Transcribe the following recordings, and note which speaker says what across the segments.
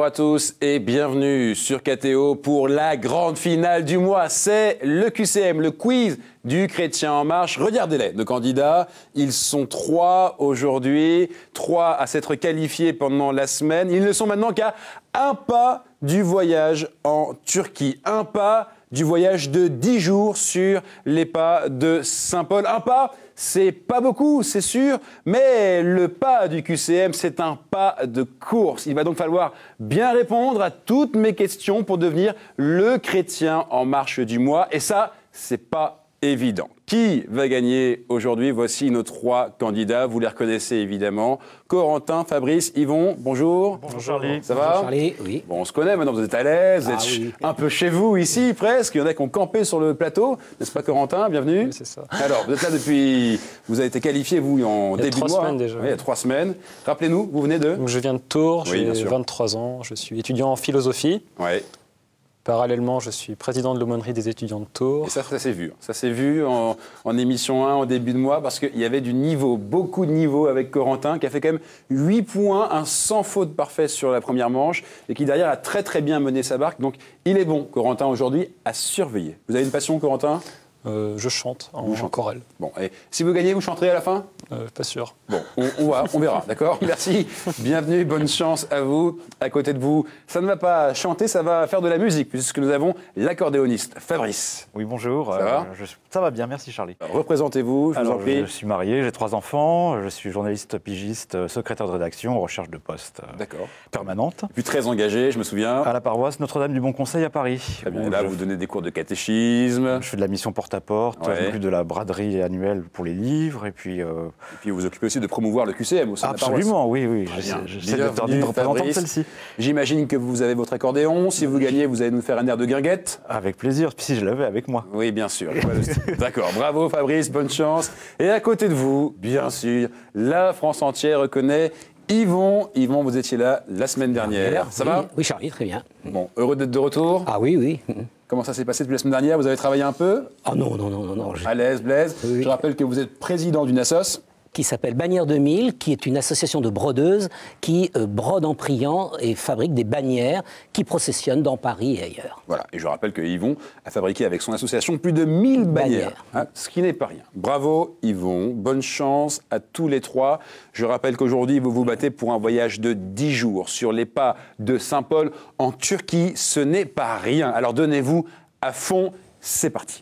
Speaker 1: Bonjour à tous et bienvenue sur KTO pour la grande finale du mois. C'est le QCM, le quiz du Chrétien en marche. Regardez-les, nos candidats. Ils sont 3 aujourd'hui, 3 à s'être qualifiés pendant la semaine. Ils ne sont maintenant qu'à un pas du voyage en Turquie. Un pas du voyage de 10 jours sur les pas de Saint-Paul. Un pas, c'est pas beaucoup, c'est sûr, mais le pas du QCM, c'est un pas de course. Il va donc falloir bien répondre à toutes mes questions pour devenir le Chrétien en marche du mois. Et ça, c'est pas évident. Qui va gagner aujourd'hui? Voici nos 3 candidats. Vous les reconnaissez évidemment. Corentin, Fabrice, Yvon, bonjour.
Speaker 2: Bonjour Charlie.
Speaker 1: Ça va?
Speaker 3: Bonjour Charlie, oui.
Speaker 1: Bon, on se connaît maintenant, vous êtes à l'aise, vous êtes
Speaker 3: oui.
Speaker 1: un peu chez vous ici presque. Il y en a qui ont campé sur le plateau, n'est-ce pas Corentin? Bienvenue.
Speaker 2: Oui, c'est ça.
Speaker 1: Alors, vous êtes là depuis... Vous avez été qualifié, vous, en début de mois.
Speaker 2: 3 semaines déjà.
Speaker 1: Oui, il y a 3 semaines. Rappelez-nous, vous venez de...
Speaker 2: Donc, je viens de Tours,
Speaker 1: Oui, bien
Speaker 2: j'ai
Speaker 1: sûr.
Speaker 2: 23 ans, je suis étudiant en philosophie.
Speaker 1: Ouais.
Speaker 2: Parallèlement, je suis président de l'aumônerie des étudiants de Tours.
Speaker 1: Et ça s'est vu. Ça s'est vu en émission 1 en début de mois parce qu'il y avait du niveau, beaucoup de niveau avec Corentin qui a fait quand même 8 points, un sans faute parfait sur la première manche et qui derrière a très très bien mené sa barque. Donc il est bon, Corentin, aujourd'hui, à surveiller. Vous avez une passion, Corentin?
Speaker 2: Je chante en chorale.
Speaker 1: Bon, et si vous gagnez, vous chanterez à la fin?
Speaker 2: Pas sûr.
Speaker 1: Bon, on verra, d'accord? Merci, bienvenue, bonne chance à vous. À côté de vous, ça ne va pas chanter, ça va faire de la musique, puisque nous avons l'accordéoniste Fabrice.
Speaker 4: Oui, bonjour.
Speaker 1: Ça va
Speaker 4: ça va bien, merci Charlie.
Speaker 1: Alors, représentez-vous, je vous en prie.
Speaker 4: Je suis marié, j'ai 3 enfants, je suis journaliste, pigiste, secrétaire de rédaction, recherche de poste
Speaker 1: D'accord.
Speaker 4: permanente.
Speaker 1: Et puis très engagé, je me souviens.
Speaker 4: À la paroisse Notre-Dame du Bon Conseil à Paris.
Speaker 1: Très bien,
Speaker 4: Où
Speaker 1: là,
Speaker 4: je,
Speaker 1: vous donnez des cours de catéchisme.
Speaker 4: je fais de la mission porte-à-porte,
Speaker 1: Ouais.
Speaker 4: je m'occupe de la braderie annuelle pour les livres, et puis...
Speaker 1: Et puis vous vous occupez aussi de promouvoir le QCM au sein de la paroisse.
Speaker 4: absolument, oui, oui.
Speaker 1: Très bien.
Speaker 4: J'essaie de faire
Speaker 1: Bienvenue,
Speaker 4: une représentante de
Speaker 1: Fabrice.
Speaker 4: celle-ci.
Speaker 1: J'imagine que vous avez votre accordéon. Si vous gagnez, vous allez nous faire un air de guinguette.
Speaker 4: Avec plaisir, puis si je l'avais avec moi.
Speaker 1: Oui, bien sûr. D'accord, bravo Fabrice, bonne chance. Et à côté de vous, bien sûr, la France entière reconnaît Yvon. Yvon, vous étiez là la semaine dernière. Ça va?
Speaker 3: Oui, Charlie, très bien.
Speaker 1: Bon, heureux d'être de retour.
Speaker 3: Ah oui, oui.
Speaker 1: Comment ça s'est passé depuis la semaine dernière? Vous avez travaillé un peu?
Speaker 3: Ah non.
Speaker 1: À l'aise, Blaise.
Speaker 3: Oui.
Speaker 1: Je rappelle que vous êtes président d'une assoce.
Speaker 3: Qui s'appelle Bannière 2000, qui est une association de brodeuses qui brode en priant et fabrique des bannières qui processionnent dans Paris et ailleurs.
Speaker 1: Voilà, et je rappelle que Yvon a fabriqué avec son association plus de 1000 bannières, hein, ce qui n'est pas rien. Bravo Yvon, bonne chance à tous les 3. Je rappelle qu'aujourd'hui, vous vous battez pour un voyage de 10 jours sur les pas de Saint-Paul en Turquie. Ce n'est pas rien. Alors donnez-vous à fond, c'est parti.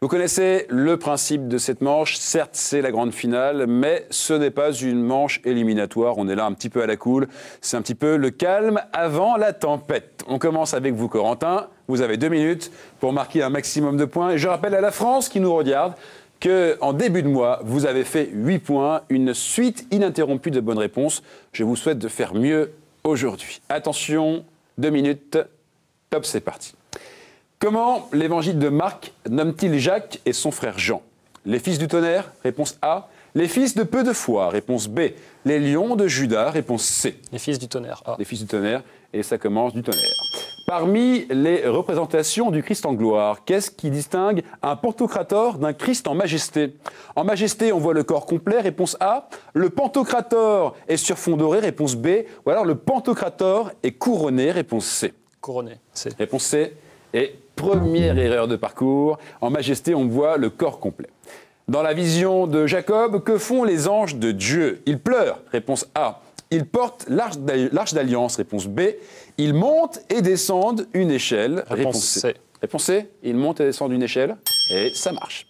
Speaker 1: Vous connaissez le principe de cette manche. Certes, c'est la grande finale, mais ce n'est pas une manche éliminatoire. On est là un petit peu à la cool. C'est un petit peu le calme avant la tempête. On commence avec vous, Corentin. Vous avez 2 minutes pour marquer un maximum de points. Et je rappelle à la France qui nous regarde qu'en début de mois, vous avez fait 8 points, une suite ininterrompue de bonnes réponses. Je vous souhaite de faire mieux aujourd'hui. Attention, 2 minutes. Top, c'est parti. Comment l'évangile de Marc nomme-t-il Jacques et son frère Jean? Les fils du tonnerre? Réponse A. Les fils de peu de foi? Réponse B. Les lions de Juda? Réponse C.
Speaker 2: Les fils du tonnerre. Ah.
Speaker 1: Les fils du tonnerre, et ça commence du tonnerre. Parmi les représentations du Christ en gloire, qu'est-ce qui distingue un pantocrator d'un Christ en majesté? En majesté, on voit le corps complet, réponse A. Le pantocrator est sur fond doré, réponse B. Ou alors le pantocrator est couronné, réponse C.
Speaker 2: Couronné. C'est.
Speaker 1: Réponse C. Et première erreur de parcours, en majesté, on voit le corps complet. Dans la vision de Jacob, que font les anges de Dieu? Ils pleurent, réponse A. Ils portent l'arche d'alliance, réponse B. Ils montent et descendent une échelle, réponse C. Réponse C, ils montent et descendent une échelle, et ça marche.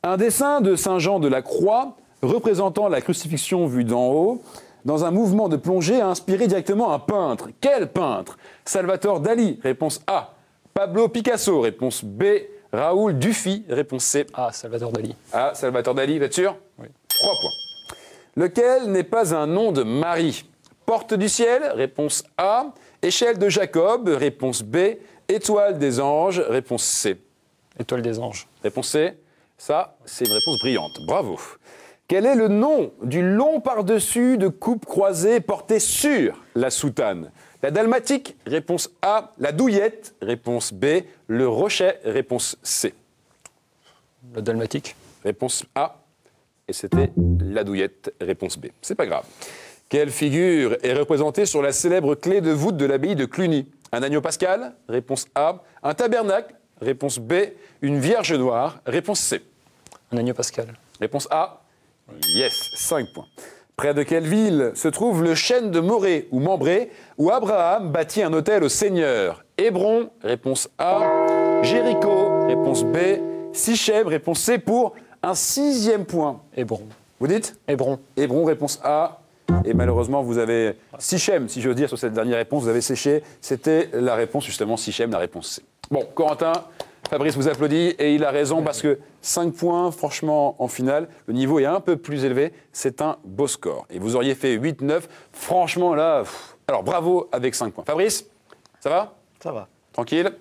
Speaker 1: Un dessin de Saint Jean de la Croix, représentant la crucifixion vue d'en haut, dans un mouvement de plongée, a inspiré directement un peintre. Quel peintre? Salvatore Dali, réponse A. Pablo Picasso, réponse B. Raoul Dufy, réponse C.
Speaker 2: Ah, Salvador Dali.
Speaker 1: Ah, Salvatore Dali, vous êtes sûr?
Speaker 2: Oui.
Speaker 1: 3 points. Lequel n'est pas un nom de Marie? Porte du ciel, réponse A. Échelle de Jacob, réponse B. Étoile des anges, réponse C.
Speaker 2: Étoile des anges.
Speaker 1: Réponse C. Ça, c'est une réponse brillante. Bravo. Quel est le nom du long par-dessus de coupe croisée porté sur la soutane? La dalmatique, réponse A. La douillette, réponse B. Le rochet, réponse C.
Speaker 2: La dalmatique.
Speaker 1: Réponse A. et c'était la douillette, réponse B. C'est pas grave. Quelle figure est représentée sur la célèbre clé de voûte de l'abbaye de Cluny? Un agneau pascal, réponse A. Un tabernacle, réponse B. Une vierge noire, réponse C.
Speaker 2: Un agneau pascal.
Speaker 1: Réponse A. Yes, 5 points. Près de quelle ville se trouve le chêne de Morée ou Mambré, où Abraham bâtit un autel au Seigneur? Hébron, réponse A. Jéricho, réponse B. Sichem, réponse C, pour un 6e point.
Speaker 2: Hébron.
Speaker 1: Vous dites?
Speaker 2: Hébron.
Speaker 1: Hébron, réponse A. Et malheureusement, vous avez Sichem, si j'ose dire, sur cette dernière réponse, vous avez séché. C'était la réponse, justement, Sichem, la réponse C. Bon, Corentin, Fabrice vous applaudit et il a raison parce que 5 points, franchement, en finale, le niveau est un peu plus élevé. C'est un beau score. Et vous auriez fait 8-9. Franchement, là, alors bravo avec 5 points. Fabrice, ça va?
Speaker 4: Ça va.
Speaker 1: Tranquille?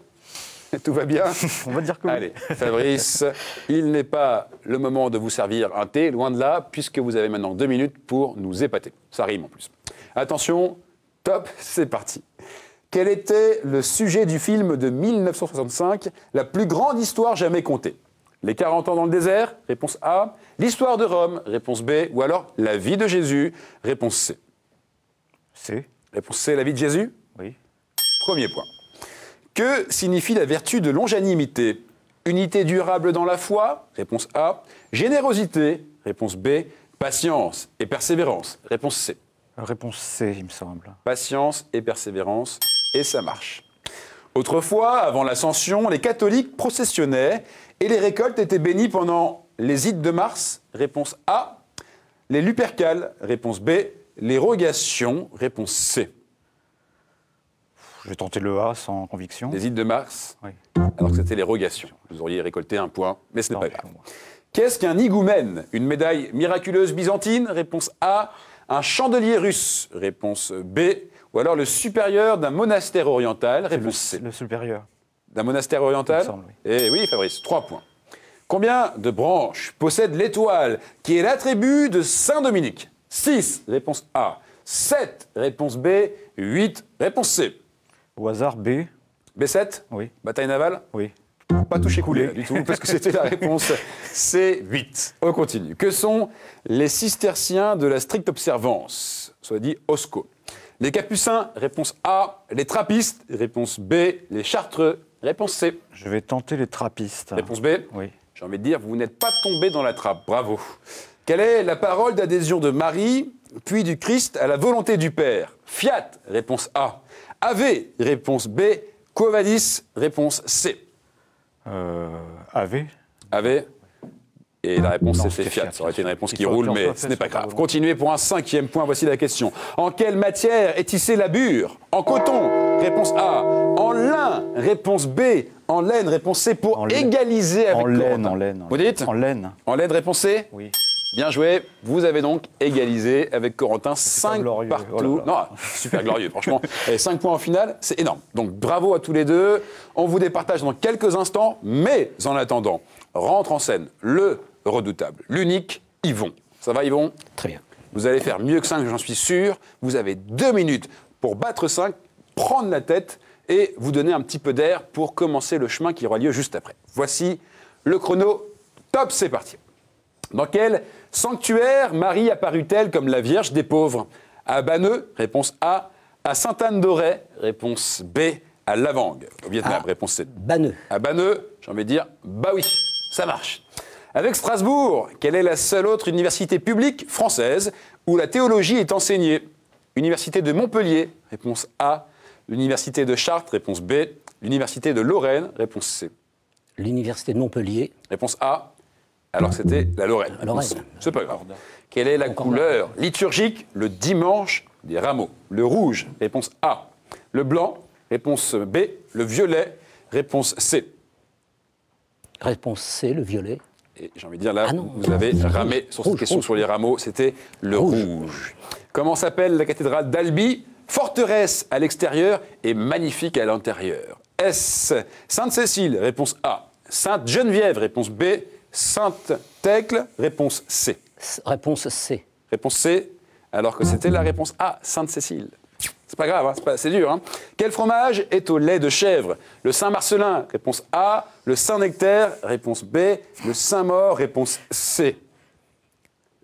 Speaker 1: Tout va bien?
Speaker 4: On va dire que oui.
Speaker 1: Allez, Fabrice, il n'est pas le moment de vous servir un thé, loin de là, puisque vous avez maintenant 2 minutes pour nous épater. Ça rime en plus. Attention, top, c'est parti. Quel était le sujet du film de 1965, La plus grande histoire jamais contée? Les 40 ans dans le désert, réponse A. L'histoire de Rome, réponse B. Ou alors La vie de Jésus, réponse C.
Speaker 4: C.
Speaker 1: Réponse C, La vie de Jésus?
Speaker 4: Oui.
Speaker 1: Premier point. Que signifie la vertu de longanimité? Unité durable dans la foi? Réponse A. Générosité? Réponse B. Patience et persévérance? Réponse C.
Speaker 4: Réponse C, il me semble.
Speaker 1: Patience et persévérance, et ça marche. Autrefois, avant l'Ascension, les catholiques processionnaient et les récoltes étaient bénies pendant les Ides de Mars? Réponse A. Les Lupercales? Réponse B. Les rogations? Réponse C.
Speaker 4: Je vais tenter le A sans conviction.
Speaker 1: Les Ides de Mars,
Speaker 4: Oui.
Speaker 1: alors que c'était les rogations. Vous auriez récolté un point, mais ce n'est
Speaker 4: Non,
Speaker 1: pas
Speaker 4: mais
Speaker 1: grave.
Speaker 4: moi.
Speaker 1: Qu'est-ce qu'un higoumène? Une médaille miraculeuse byzantine? Réponse A. Un chandelier russe? Réponse B. Ou alors le supérieur d'un monastère oriental? Réponse C.
Speaker 4: Le supérieur.
Speaker 1: D'un monastère oriental?
Speaker 4: Il me semble, oui.
Speaker 1: Eh oui, Fabrice, 3 points. Combien de branches possède l'étoile qui est l'attribut de Saint-Dominique? 6, réponse A. 7, réponse B. 8, réponse C.
Speaker 4: Au hasard, B.
Speaker 1: B7?
Speaker 4: Oui.
Speaker 1: Bataille navale?
Speaker 4: Oui.
Speaker 1: Pas touché coulé du tout, parce que c'était la réponse C8. On continue. Que sont les cisterciens de la stricte observance? Soit dit OSCO. Les capucins, réponse A. Les trappistes, réponse B. Les chartreux, réponse C.
Speaker 4: Je vais tenter les trappistes.
Speaker 1: Réponse B.
Speaker 4: Oui.
Speaker 1: J'ai envie de dire, vous n'êtes pas tombé dans la trappe. Bravo. Quelle est la parole d'adhésion de Marie, puis du Christ à la volonté du Père? Fiat, réponse A. Ave, réponse B. Quo vadis, réponse C.
Speaker 4: AV.
Speaker 1: Ave. Et la réponse
Speaker 4: Non,
Speaker 1: c'était
Speaker 4: c'était
Speaker 1: Fiat.
Speaker 4: Fiat,
Speaker 1: Ça aurait été une réponse
Speaker 4: Il
Speaker 1: qui
Speaker 4: faut
Speaker 1: roule,
Speaker 4: qu'on
Speaker 1: mais
Speaker 4: soit
Speaker 1: ce
Speaker 4: fait
Speaker 1: n'est pas
Speaker 4: sur la
Speaker 1: grave.
Speaker 4: volonté.
Speaker 1: Continuez pour un 5e point. Voici la question. En quelle matière est tissée la bure? En coton, réponse A. En lin, réponse B. En laine, réponse C. Pour
Speaker 4: En laine.
Speaker 1: égaliser avec
Speaker 4: En laine,
Speaker 1: Corentin.
Speaker 4: en laine.
Speaker 1: Vous dites?
Speaker 4: En laine.
Speaker 1: En laine, réponse C?
Speaker 4: Oui.
Speaker 1: Bien joué. Vous avez donc égalisé avec Corentin. 5
Speaker 4: glorieux.
Speaker 1: partout.
Speaker 4: Oh là là.
Speaker 1: Non, super glorieux, franchement. Et 5 points en finale, c'est énorme. Donc bravo à tous les deux. On vous départage dans quelques instants. Mais en attendant, rentre en scène le redoutable, l'unique Yvon. Ça va, Yvon?
Speaker 3: Très bien.
Speaker 1: Vous allez faire mieux que 5, j'en suis sûr. Vous avez 2 minutes pour battre 5, prendre la tête et vous donner un petit peu d'air pour commencer le chemin qui aura lieu juste après. Voici le chrono. Top, c'est parti. Dans quel sanctuaire Marie apparut-elle comme la Vierge des pauvres? À Banneux, réponse A. À Sainte-Anne-d'Auray, réponse B. À Lavangue, au Vietnam, réponse C.
Speaker 3: Banneux.
Speaker 1: À Banneux, j'ai envie de dire, bah oui, ça marche. Avec Strasbourg, quelle est la seule autre université publique française où la théologie est enseignée? Université de Montpellier, réponse A. L'université de Chartres, réponse B. L'université de Lorraine, réponse C.
Speaker 3: L'université de Montpellier.
Speaker 1: Réponse A. Alors que c'était la Lorraine.
Speaker 3: La Lorraine.
Speaker 1: C'est pas grave. Quelle est la couleur liturgique le dimanche des rameaux? Le rouge, réponse A. Le blanc, réponse B. Le violet, réponse C.
Speaker 3: Réponse C, le violet.
Speaker 1: Et j'ai envie de dire, là,
Speaker 3: Ah non.
Speaker 1: vous avez ramé sur cette
Speaker 3: Rouge,
Speaker 1: question
Speaker 3: rouge.
Speaker 1: sur les rameaux, c'était le rouge. Comment s'appelle la cathédrale d'Albi? Forteresse à l'extérieur et magnifique à l'intérieur. S. Sainte-Cécile, réponse A. Sainte-Geneviève, réponse B. Sainte-Thècle, réponse C.
Speaker 3: Réponse C.
Speaker 1: Réponse C, alors que c'était la réponse A, Sainte-Cécile. C'est pas grave, hein, c'est dur. Hein. Quel fromage est au lait de chèvre? Le Saint-Marcelin, réponse A. Le Saint-Nectaire, réponse B. Le Saint-Maur, réponse C.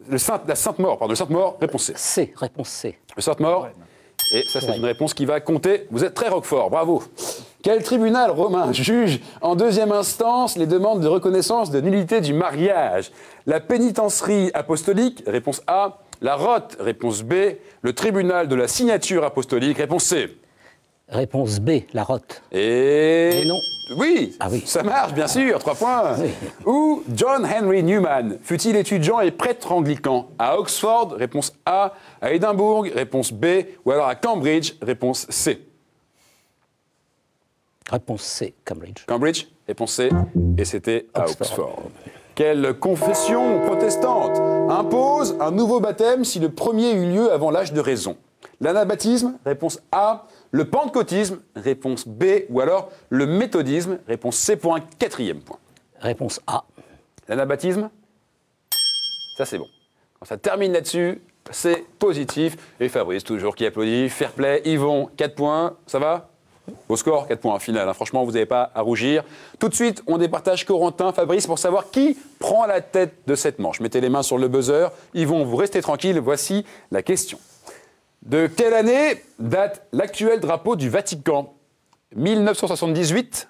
Speaker 1: La Sainte-Maure, pardon, le Sainte-Maure, réponse C.
Speaker 3: C, réponse C.
Speaker 1: Le Sainte-Maure.
Speaker 4: Ouais.
Speaker 1: Et ça, c'est
Speaker 3: Ouais.
Speaker 1: une réponse qui va compter. Vous êtes très Roquefort, bravo. Quel tribunal romain juge en deuxième instance les demandes de reconnaissance de nullité du mariage? La pénitencerie apostolique, réponse A. La rote, réponse B. Le tribunal de la signature apostolique, réponse C.
Speaker 3: Réponse B, la rote.
Speaker 1: Et...
Speaker 3: Et non.
Speaker 1: Oui,
Speaker 3: Ah oui.
Speaker 1: ça marche, bien sûr, 3 points.
Speaker 3: Oui.
Speaker 1: Où John Henry Newman fut-il étudiant et prêtre anglican? À Oxford, réponse A. À Édimbourg, réponse B. Ou alors à Cambridge, réponse C.
Speaker 3: Réponse C, Cambridge.
Speaker 1: Cambridge, réponse C. Et c'était à
Speaker 3: Oxford.
Speaker 1: Oxford. Quelle confession protestante impose un nouveau baptême si le premier eut lieu avant l'âge de raison? L'anabaptisme, réponse A. Le pentecôtisme, réponse B. Ou alors le méthodisme, réponse C pour un 4e point.
Speaker 3: Réponse A.
Speaker 1: L'anabaptisme, ça c'est bon. Quand ça termine là-dessus, c'est positif. Et Fabrice, toujours qui applaudit. Fair play. Yvon, 4 points. Ça va? Au score, 4 points final. Hein. Franchement, vous n'avez pas à rougir. Tout de suite, on départage Corentin, Fabrice, pour savoir qui prend la tête de cette manche. Mettez les mains sur le buzzer. Yvon, vous restez tranquille. Voici la question. De quelle année date l'actuel drapeau du Vatican? 1978,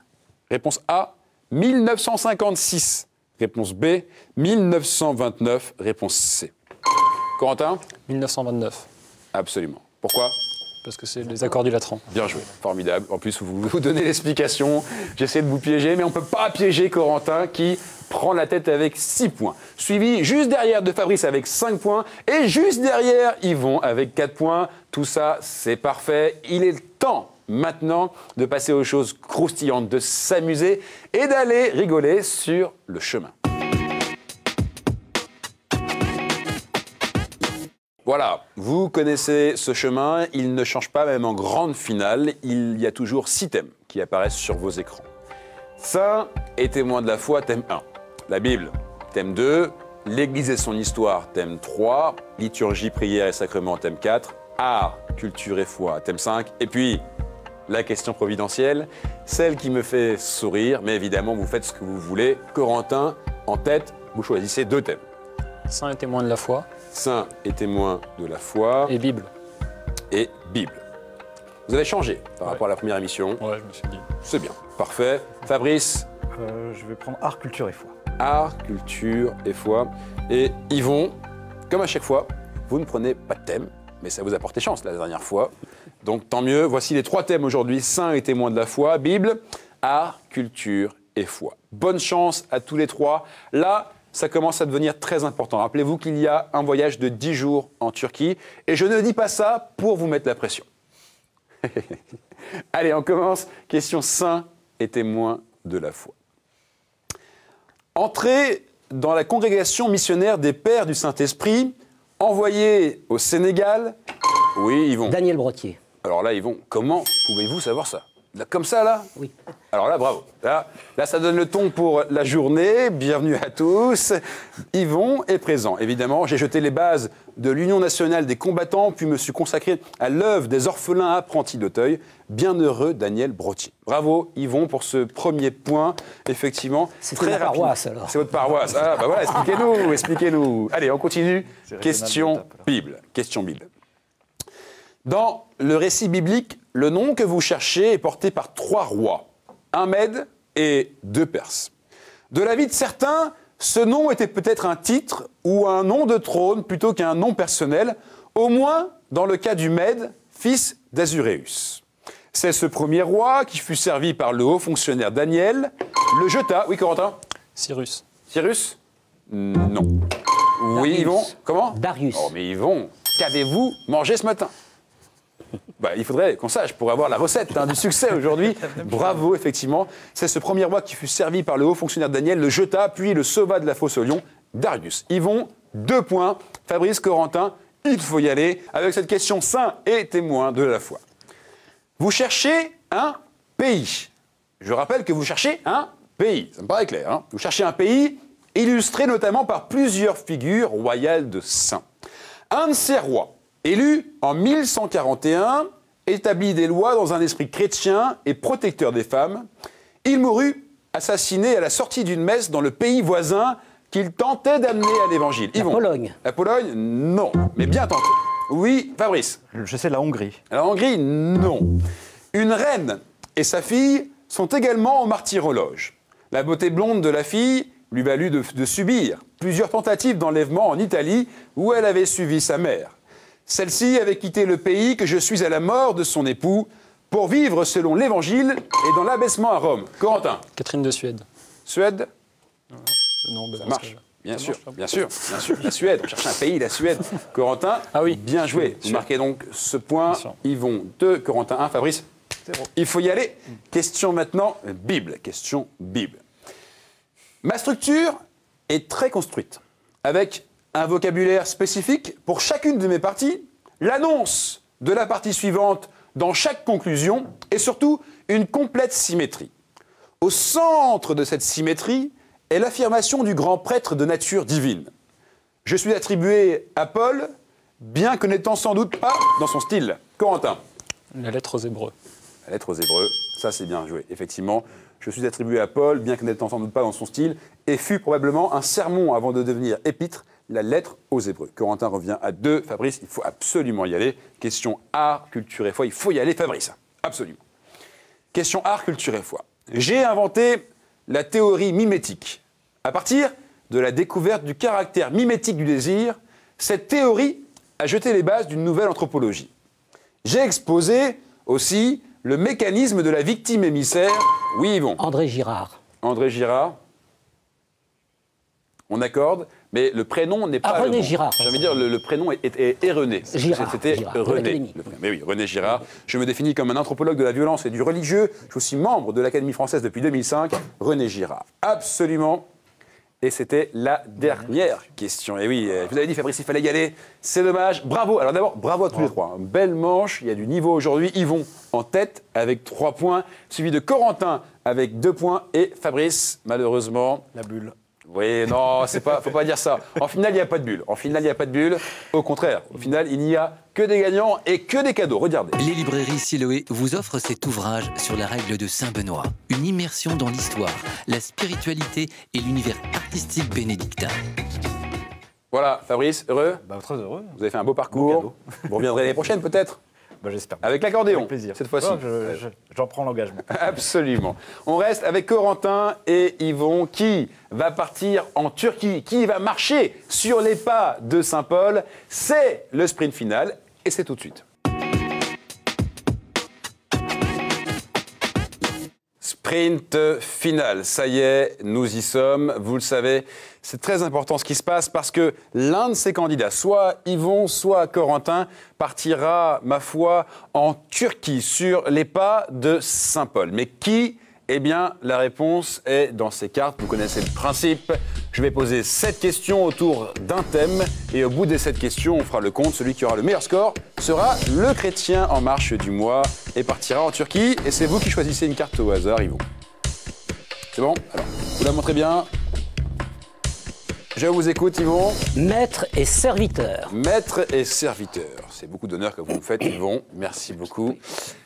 Speaker 1: réponse A. 1956, réponse B. 1929, réponse C. Corentin?
Speaker 2: 1929,
Speaker 1: Absolument. Pourquoi?
Speaker 2: parce que c'est les accords du Latran.
Speaker 1: Bien joué, formidable. En plus, vous donnez l'explication. J'essaie de vous piéger, mais on ne peut pas piéger Corentin qui prend la tête avec 6 points. Suivi juste derrière de Fabrice avec 5 points et juste derrière Yvon avec 4 points. Tout ça, c'est parfait. Il est temps maintenant de passer aux choses croustillantes, de s'amuser et d'aller rigoler sur le chemin. Voilà, vous connaissez ce chemin, il ne change pas même en grande finale, il y a toujours 6 thèmes qui apparaissent sur vos écrans. Saints et témoins de la foi, thème 1. La Bible, thème 2. L'Église et son histoire, thème 3. Liturgie, prière et sacrement, thème 4. Art, culture et foi, thème 5. Et puis, la question providentielle, celle qui me fait sourire, mais évidemment, vous faites ce que vous voulez. Corentin, en tête, vous choisissez 2 thèmes.
Speaker 2: Saints et témoins de la foi
Speaker 1: Saints et témoins de la foi
Speaker 2: et Bible.
Speaker 1: et Bible. Vous avez changé par rapport à la première émission.
Speaker 2: Ouais, je me suis dit.
Speaker 1: C'est bien, parfait. Fabrice,
Speaker 4: Je vais prendre art, culture et foi.
Speaker 1: art, culture et foi. Et Yvon, comme à chaque fois, vous ne prenez pas de thème, mais ça vous a porté chance la dernière fois. Donc tant mieux, voici les 3 thèmes aujourd'hui, saints et témoins de la foi, Bible, art, culture et foi. Bonne chance à tous les 3. Là, ça commence à devenir très important. Rappelez-vous qu'il y a un voyage de 10 jours en Turquie, et je ne dis pas ça pour vous mettre la pression. Allez, on commence. Question saints et témoins de la foi. Entrez dans la congrégation missionnaire des Pères du Saint-Esprit, envoyés au Sénégal. Oui, Yvon.
Speaker 3: Daniel Brottier.
Speaker 1: Alors là, Yvon, comment pouvez-vous savoir ça? Là, comme ça, là?
Speaker 3: Oui.
Speaker 1: Alors là, bravo. Là, ça donne le ton pour la journée. Bienvenue à tous. Yvon est présent. Évidemment, j'ai jeté les bases de l'Union nationale des combattants, puis me suis consacré à l'œuvre des orphelins apprentis d'Auteuil. Bienheureux Daniel Brottier. Bravo, Yvon, pour ce premier point. Effectivement,
Speaker 3: C'est
Speaker 1: très
Speaker 3: ma
Speaker 1: rapide.
Speaker 3: paroisse, alors.
Speaker 1: C'est votre paroisse. Ah, bah voilà, expliquez-nous, expliquez-nous. Allez, on continue.
Speaker 4: C'est régional
Speaker 1: Question
Speaker 4: d'étape, alors.
Speaker 1: Bible. Question Bible. Dans le récit biblique, le nom que vous cherchez est porté par 3 rois, un Mède et 2 Perses. De l'avis de certains, ce nom était peut-être un titre ou un nom de trône plutôt qu'un nom personnel, au moins dans le cas du Mède, fils d'Azuréus. C'est ce premier roi qui fut servi par le haut fonctionnaire Daniel, le jeta... Oui, Corentin?
Speaker 2: Cyrus.
Speaker 1: Cyrus? Non. Oui,
Speaker 3: Darius.
Speaker 1: Yvon? Comment?
Speaker 3: Darius.
Speaker 1: Oh, mais Yvon, qu'avez-vous mangé ce matin? Bah, il faudrait qu'on sache pour avoir la recette du succès aujourd'hui. Bravo, effectivement. C'est ce premier roi qui fut servi par le haut fonctionnaire Daniel, le jeta, puis le sauva de la fosse au lion, Darius. Yvon, 2 points. Fabrice, Corentin, il faut y aller avec cette question saint et témoin de la foi. Vous cherchez un pays. Je rappelle que vous cherchez un pays. Ça me paraît clair. Hein? Vous cherchez un pays illustré notamment par plusieurs figures royales de saints. Un de ces rois, élu en 1141, établit des lois dans un esprit chrétien et protecteur des femmes. Il mourut assassiné à la sortie d'une messe dans le pays voisin qu'il tentait d'amener à l'évangile?
Speaker 3: La
Speaker 1: Yvon.
Speaker 3: Pologne.
Speaker 1: La Pologne, non. Mais bien tenté. Oui, Fabrice.
Speaker 4: Je sais la Hongrie.
Speaker 1: La Hongrie, non. Une reine et sa fille sont également au martyrologe. La beauté blonde de la fille lui valut de subir plusieurs tentatives d'enlèvement en Italie où elle avait suivi sa mère. Celle-ci avait quitté le pays que je suis à la mort de son époux pour vivre selon l'Évangile et dans l'abaissement à Rome. Corentin.
Speaker 2: Catherine de Suède.
Speaker 1: Suède,
Speaker 2: Non,
Speaker 1: ça marche. Bien sûr, bien sûr, bien sûr. La Suède, on cherche un pays, la Suède. Corentin,
Speaker 2: Ah oui.
Speaker 1: bien joué. Vous marquez donc ce point.
Speaker 2: Bien sûr.
Speaker 1: Yvon 2, Corentin 1, Fabrice 0. Il faut y aller. Question maintenant Bible. Question Bible. Ma structure est très construite, avec un vocabulaire spécifique pour chacune de mes parties, l'annonce de la partie suivante dans chaque conclusion et surtout une complète symétrie. Au centre de cette symétrie est l'affirmation du grand prêtre de nature divine. Je suis attribué à Paul, bien que n'étant sans doute pas dans son style. Corentin.
Speaker 2: La lettre aux Hébreux.
Speaker 1: La lettre aux Hébreux, ça c'est bien joué, effectivement. Je suis attribué à Paul, bien que n'étant sans doute pas dans son style, et fut probablement un sermon avant de devenir épître, la lettre aux Hébreux. Corentin revient à 2. Fabrice, il faut absolument y aller. Question art, culture et foi, il faut y aller, Fabrice. Absolument. Question art, culture et foi. J'ai inventé la théorie mimétique. À partir de la découverte du caractère mimétique du désir, cette théorie a jeté les bases d'une nouvelle anthropologie. J'ai exposé aussi le mécanisme de la victime émissaire. Oui, Yvon.
Speaker 3: André Girard.
Speaker 1: André Girard. On accorde, mais le prénom n'est pas
Speaker 3: René
Speaker 1: le bon.
Speaker 3: Girard.
Speaker 1: J'ai envie de dire, le prénom est erroné.
Speaker 3: Girard,
Speaker 1: C'était
Speaker 3: Girard, de
Speaker 1: René.
Speaker 3: l'Académie.
Speaker 1: Mais oui, René Girard. Je me définis comme un anthropologue de la violence et du religieux. Je suis aussi membre de l'Académie française depuis 2005. René Girard. Absolument. Et c'était la dernière question. Et oui, je vous avais dit, Fabrice, il fallait y aller. C'est dommage. Bravo. Alors d'abord, bravo à tous les trois. Belle manche. Il y a du niveau aujourd'hui. Yvon en tête avec 3 points, suivi de Corentin avec 2 points et Fabrice, malheureusement.
Speaker 4: La bulle.
Speaker 1: Oui, non, faut pas dire ça. En finale, il n'y a pas de bulle. En finale, il n'y a pas de bulle. Au contraire, au final, il n'y a que des gagnants et que des cadeaux. Regardez.
Speaker 5: Les librairies Siloé vous offrent cet ouvrage sur la règle de Saint-Benoît. Une immersion dans l'histoire, la spiritualité et l'univers artistique bénédictin.
Speaker 1: Voilà, Fabrice, heureux?
Speaker 4: Très heureux.
Speaker 1: Vous avez fait un beau parcours. Vous reviendrez l'année prochaine, peut-être?
Speaker 4: J'espère.
Speaker 1: Avec l'accordéon,
Speaker 4: Avec plaisir.
Speaker 1: cette fois-ci.
Speaker 4: J'en prends l'engagement.
Speaker 1: Absolument. On reste avec Corentin et Yvon qui va partir en Turquie, qui va marcher sur les pas de Saint-Paul. C'est le sprint final et c'est tout de suite. Sprint final, ça y est, nous y sommes. Vous le savez, c'est très important ce qui se passe parce que l'un de ces candidats, soit Yvon, soit Corentin, partira, ma foi, en Turquie, sur les pas de Saint-Paul. Mais qui? Eh bien, la réponse est dans ces cartes. Vous connaissez le principe. Je vais poser 7 questions autour d'un thème. Et au bout des 7 questions, on fera le compte. Celui qui aura le meilleur score sera le chrétien en marche du mois et partira en Turquie. Et c'est vous qui choisissez une carte au hasard, Yvon. C'est bon? Alors, vous la montrez bien. Je vous écoute, Yvon.
Speaker 3: Maître et serviteur.
Speaker 1: Maître et serviteur. C'est beaucoup d'honneur que vous me faites, Yvon. Merci beaucoup.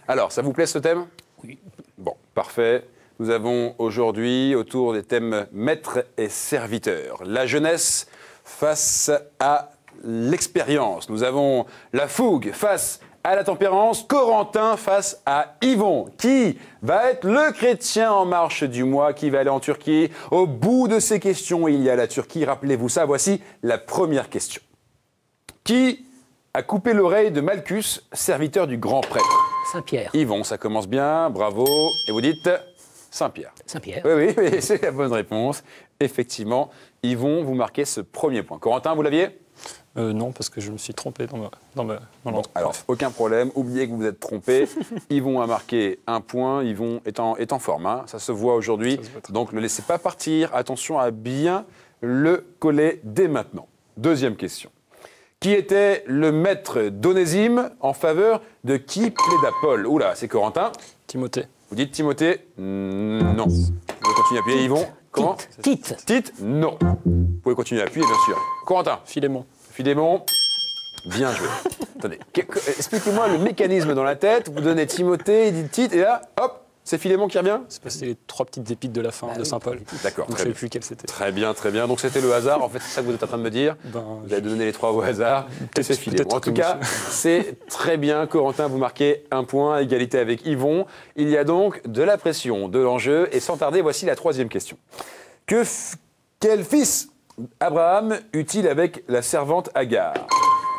Speaker 1: Alors, ça vous plaît ce thème?
Speaker 3: Oui.
Speaker 1: Bon, parfait. Nous avons aujourd'hui autour des thèmes maître et serviteur. La jeunesse face à l'expérience. Nous avons la fougue face à la tempérance. Corentin face à Yvon. Qui va être le chrétien en marche du mois? Qui va aller en Turquie? Au bout de ces questions, il y a la Turquie. Rappelez-vous ça. Voici la première question. Qui a coupé l'oreille de Malchus, serviteur du grand prêtre?
Speaker 3: Saint-Pierre.
Speaker 1: Yvon, ça commence bien, bravo. Et vous dites Saint-Pierre.
Speaker 3: Saint-Pierre.
Speaker 1: Oui, c'est la bonne réponse. Effectivement, Yvon, vous marquez ce premier point. Corentin, vous l'aviez?
Speaker 2: Non, parce que je me suis trompé dans l'entreprise.
Speaker 1: Alors, aucun problème, oubliez que vous vous êtes trompé. Yvon a marqué un point. Yvon est en forme, hein. Ça se voit aujourd'hui. Donc, ne le laissez pas partir. Attention à bien le coller dès maintenant. Deuxième question. Qui était le maître d'Onésime en faveur de qui plaida Paul? Oula, c'est Corentin.
Speaker 2: Timothée.
Speaker 1: Vous dites Timothée? Non. Vous pouvez continuer à appuyer, Yvon. Comment?
Speaker 3: Tite.
Speaker 1: Tite? Non. Vous pouvez continuer à appuyer, bien sûr. Corentin?
Speaker 2: Philémon.
Speaker 1: Philémon? Bien joué. Attendez, expliquez-moi le mécanisme dans la tête. Vous donnez Timothée, il dit Tite, et là, hop, C'est Philémon qui revient?
Speaker 2: C'est passé les 3 petites épites de la fin de Saint-Paul.
Speaker 1: D'accord,
Speaker 2: Donc
Speaker 1: très
Speaker 2: je ne savais
Speaker 1: bien.
Speaker 2: plus quelle c'était.
Speaker 1: Très bien, très bien. Donc c'était le hasard, en fait, c'est ça que vous êtes en train de me dire? Vous avez donné les 3 au hasard, et c'est Philémon. En tout cas, c'est très bien. Corentin, vous marquez un point, à égalité avec Yvon. Il y a donc de la pression, de l'enjeu, et sans tarder, voici la 3e question. Quel fils Abraham eut-il avec la servante Agar?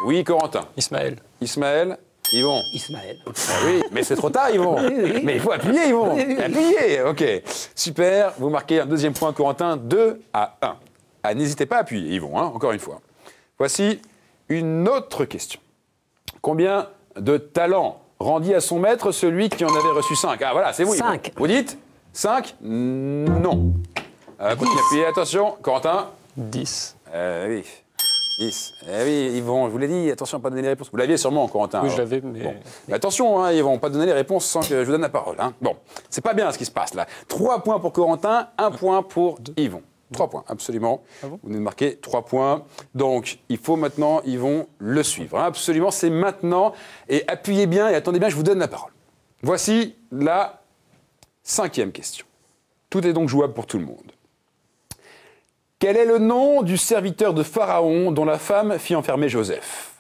Speaker 1: Oui, Corentin.
Speaker 2: Ismaël.
Speaker 1: Ismaël. Yvon.
Speaker 3: Ismaël.
Speaker 1: Ah oui, mais c'est trop tard, Yvon. Mais il faut appuyer, Yvon. Appuyer, ok. Super, vous marquez un 2e point, Corentin, 2-1. Ah, n'hésitez pas à appuyer, Yvon, hein, encore une fois. Voici une autre question. Combien de talents rendit à son maître celui qui en avait reçu 5? Ah voilà, c'est vous, Yvon.
Speaker 3: 5.
Speaker 1: Vous dites 5? Non. Continuez à appuyer, attention, Corentin.
Speaker 2: 10.
Speaker 1: Oui. 10. Eh oui, Yvon, je vous l'ai dit, attention à ne pas donner les réponses. Vous l'aviez sûrement, Corentin.
Speaker 2: Oui,
Speaker 1: alors.
Speaker 2: je l'avais, mais...
Speaker 1: Bon. Mais attention, hein, Yvon, pas donner les réponses sans que je vous donne la parole. Hein. Bon, c'est pas bien ce qui se passe là. 3 points pour Corentin, 1 point pour Yvon. 3 points, absolument.
Speaker 2: Ah bon?
Speaker 1: Vous venez de marquer 3 points. Donc, il faut maintenant, Yvon, le suivre. Hein. Absolument, c'est maintenant. Et appuyez bien et attendez bien, je vous donne la parole. Voici la 5e question. Tout est donc jouable pour tout le monde. Quel est le nom du serviteur de Pharaon dont la femme fit enfermer Joseph?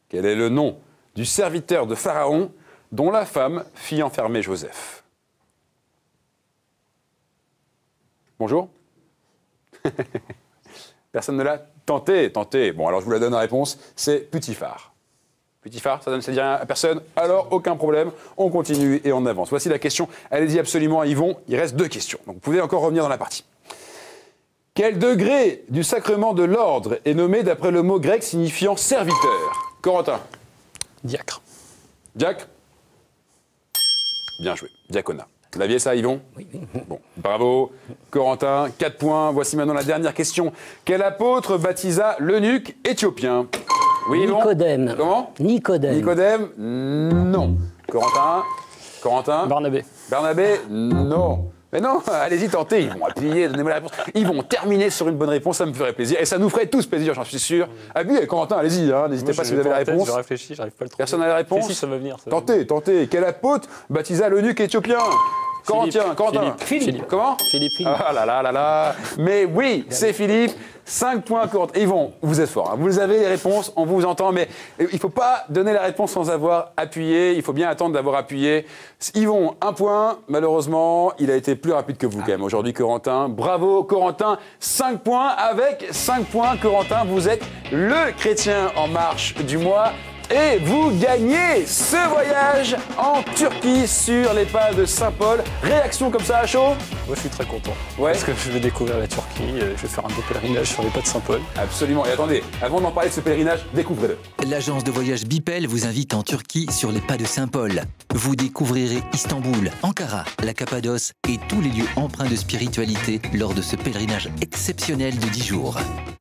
Speaker 1: Quel est le nom du serviteur de Pharaon dont la femme fit enfermer Joseph? Bonjour. Personne ne l'a tenté. Bon, alors je vous la donne la réponse, c'est Putiphar. Putiphar, ça dit rien à personne? Alors, aucun problème, on continue et on avance. Voici la question, allez-y absolument à Yvon, il reste 2 questions, donc vous pouvez encore revenir dans la partie. Quel degré du sacrement de l'ordre est nommé d'après le mot grec signifiant serviteur? Corentin.
Speaker 2: Diacre.
Speaker 1: Diacre. Bien joué. Diaconat. Vous l'aviez ça, Yvon?
Speaker 3: Oui.
Speaker 1: Bon, bravo. Corentin, 4 points. Voici maintenant la dernière question. Quel apôtre baptisa l'eunuque éthiopien? Oui, Yvon?
Speaker 3: Nicodème.
Speaker 1: Comment?
Speaker 3: Nicodème.
Speaker 1: Nicodème? Non. Corentin?
Speaker 2: Barnabé.
Speaker 1: Barnabé? Non. Mais non, allez-y, tentez, ils vont appuyer, donnez-moi la réponse. Ils vont terminer sur une bonne réponse, ça me ferait plaisir. Et ça nous ferait tous plaisir, j'en suis sûr. Appuyez, Corentin, allez-y, hein, n'hésitez pas si vous avez la réponse.
Speaker 2: Je réfléchis, j'arrive pas à le trouver.
Speaker 1: Personne n'a la réponse?
Speaker 2: Si, ça va venir. Ça va venir.
Speaker 1: Tentez. Quel apôtre baptisa l'eunuque éthiopien? Corentin.
Speaker 2: Philippe.
Speaker 1: Comment?
Speaker 2: Philippe.
Speaker 1: Ah là. Mais oui, c'est Philippe. 5 points, Corentin. Yvon, vous êtes fort. Hein. Vous avez les réponses, on vous entend, mais il ne faut pas donner la réponse sans avoir appuyé. Il faut bien attendre d'avoir appuyé. Yvon, 1 point. Malheureusement, il a été plus rapide que vous quand même aujourd'hui, Corentin. Bravo, Corentin. 5 points. Avec 5 points, Corentin, vous êtes le chrétien en marche du mois. Et vous gagnez ce voyage en Turquie sur les pas de Saint-Paul. Réaction comme ça à chaud?
Speaker 2: Moi, je suis très content.
Speaker 1: Ouais.
Speaker 2: Parce que je vais découvrir la Turquie. Je vais faire un beau pèlerinage sur les pas de Saint-Paul.
Speaker 1: Absolument. Et attendez, avant d'en parler de ce pèlerinage, découvrez-le.
Speaker 5: L'agence de voyage Bipel vous invite en Turquie sur les pas de Saint-Paul. Vous découvrirez Istanbul, Ankara, la Cappadoce et tous les lieux empreints de spiritualité lors de ce pèlerinage exceptionnel de 10 jours.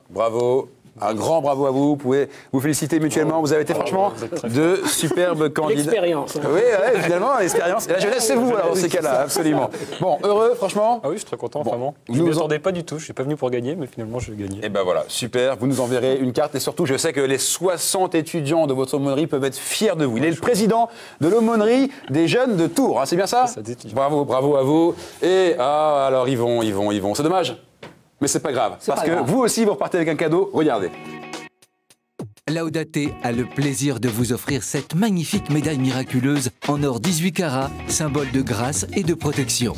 Speaker 1: Bravo. Un grand bravo à vous. Vous pouvez vous féliciter mutuellement. Vous avez été franchement de superbes candidats.
Speaker 3: L'expérience.
Speaker 1: Oui, finalement, l'expérience. Et la jeunesse, c'est vous, alors, dans ces cas-là, absolument. Bon, heureux, franchement?
Speaker 2: Ah oui, je suis très content,
Speaker 1: Bon,
Speaker 2: vraiment. Je
Speaker 1: nous
Speaker 2: ne m'y
Speaker 1: en-
Speaker 2: attendais pas du tout. Je ne suis pas venu pour gagner, mais finalement, je vais gagner.
Speaker 1: Et ben voilà, super. Vous nous enverrez une carte. Et surtout, je sais que les 60 étudiants de votre aumônerie peuvent être fiers de vous. Il est le président de l'aumônerie des jeunes de Tours. Hein, c'est bien ça?
Speaker 2: C'est ça, des étudiants.
Speaker 1: Bravo à vous. Et alors, Yvon. C'est dommage. Mais c'est pas grave. Parce
Speaker 3: pas
Speaker 1: que
Speaker 3: grave.
Speaker 1: vous aussi, vous repartez avec un cadeau. Regardez.
Speaker 5: Laudate a le plaisir de vous offrir cette magnifique médaille miraculeuse en or 18 carats, symbole de grâce et de protection.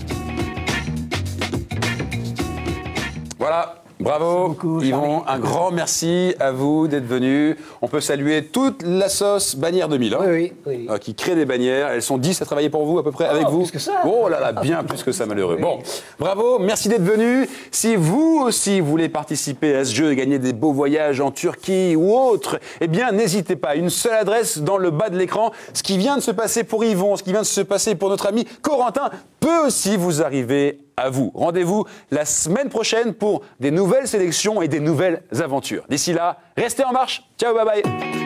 Speaker 1: Voilà. Bravo,
Speaker 3: beaucoup,
Speaker 1: Yvon.
Speaker 3: Charlie.
Speaker 1: Un grand merci à vous d'être venus. On peut saluer toute la sauce Bannière 2000, hein,
Speaker 3: Oui.
Speaker 1: qui crée des bannières. Elles sont 10 à travailler pour vous, à peu près, avec vous.
Speaker 3: Plus que ça.
Speaker 1: Oh là là, bien plus que ça, malheureux. Bon, bravo, merci d'être venus. Si vous aussi voulez participer à ce jeu et gagner des beaux voyages en Turquie ou autre, eh bien, n'hésitez pas. Une seule adresse dans le bas de l'écran. Ce qui vient de se passer pour Yvon, ce qui vient de se passer pour notre ami Corentin, peut aussi vous arriver à vous. Rendez-vous la semaine prochaine pour des nouvelles sélections et des nouvelles aventures. D'ici là, restez en marche. Ciao, bye bye.